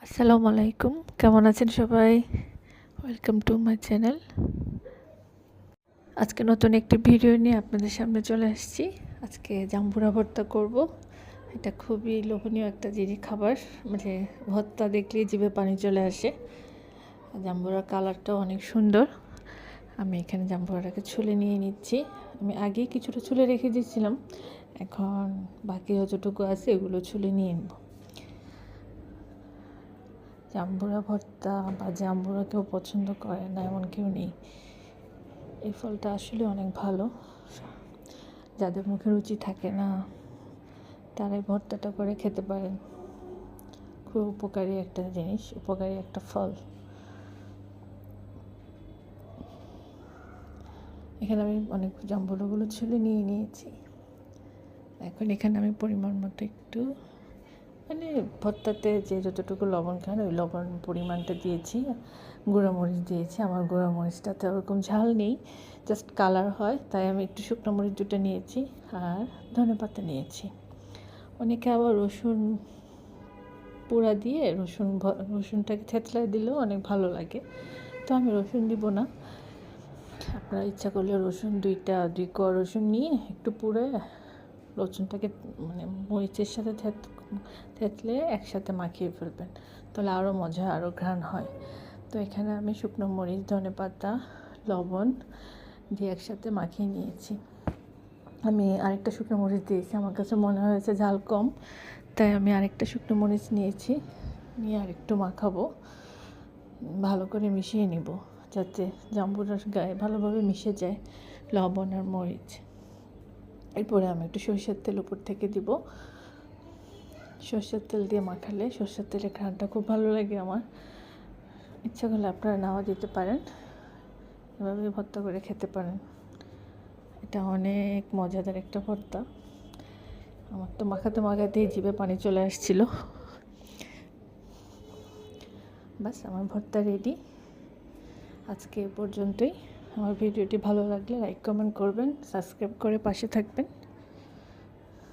আসসালামু আলাইকুম, কেমন আছেন সবাই? Welcome to my channel. আজকে নতুন একটি ভিডিও নিয়ে আপনাদের সামনে চলে আসছি। আজকে জাম্বুরা ভর্তা করব। এটা খুবই লোভনীয় একটা জিনিস, খাবার, মানে ভর্তা দেখলেই জিভে পানি চলে আসে। জাম্বুরার কালারটাও অনেক সুন্দর। আমি এখানে জাম্বুরাটাকে ছুলে নিয়ে নিচ্ছি। আমি আগেই কিছুটা ছুলে রেখে দিয়েছিলাম, এখন বাকি যতটুকু আছে এগুলো ছুলে নিয়ে নেব। জাম্বুরা ভর্তা বা জাম্বুরা কেউ পছন্দ করে না এমন কেউ নেই। এই ফলটা আসলে অনেক ভালো। যাদের মুখে রুচি থাকে না তারা এই ভর্তাটা করে খেতে পারেন। খুব উপকারী একটা জিনিস, উপকারী একটা ফল। এখানে আমি অনেক জাম্বুরাগুলো ছুলে নিয়ে নিয়েছি। এখন এখানে আমি পরিমাণ মতো একটু, মানে ভর্তাতে যে যতটুকু লবণ খান ওই লবণ পরিমাণটা দিয়েছি। গুঁড়ামরিচ দিয়েছি। আমার গুঁড়ামরিচটাতে ওরকম ঝাল নেই, জাস্ট কালার হয়, তাই আমি একটু শুকনো মরিচ দুটো নিয়েছি আর ধনেপাতা নিয়েছি। অনেকে আবার রসুন পোড়া দিয়ে রসুনটাকে থেতলায় দিলেও অনেক ভালো লাগে, তো আমি রসুন দিব না। আপনারা ইচ্ছা করলে রসুন দুই কোয়া রসুন নিয়ে একটু পুড়ে রসুনটাকে মানে মরিচের সাথে থেতলে একসাথে মাখিয়ে ফেলবেন, তাহলে আরও মজা, আরও ঘ্রাণ হয়। তো এখানে আমি শুকনো মরিচ, ধনেপাতা, লবণ দিয়ে একসাথে মাখিয়ে নিয়েছি। আমি আরেকটা শুকনো মরিচ দিয়েছি, আমার কাছে মনে হয়েছে ঝাল কম, তাই আমি আরেকটা শুকনো মরিচ নিয়েছি। নিয়ে আরেকটু মাখাবো, ভালো করে মিশিয়ে নিব যাতে জাম্বুরার গায়ে ভালোভাবে মিশে যায় লবণ আর মরিচ। এরপরে আমি একটু সরষের তেল উপর থেকে দিব। সরষের তেল দিয়ে মাখালে সরষের তেলের ঘ্রাণটা খুব ভালো লাগে আমার। ইচ্ছা করলে আপনারা নাও দিতে পারেন, এভাবে ভর্তা করে খেতে পারেন। এটা অনেক মজাদার একটা ভর্তা। আমার তো মাখাতেই জিভে পানি চলে আসছিল। বাস, আমার ভর্তা রেডি। আজকে এ পর্যন্তই। আমার ভিডিওটি ভালো লাগলে লাইক কমেন্ট করবেন, সাবস্ক্রাইব করে পাশে থাকবেন।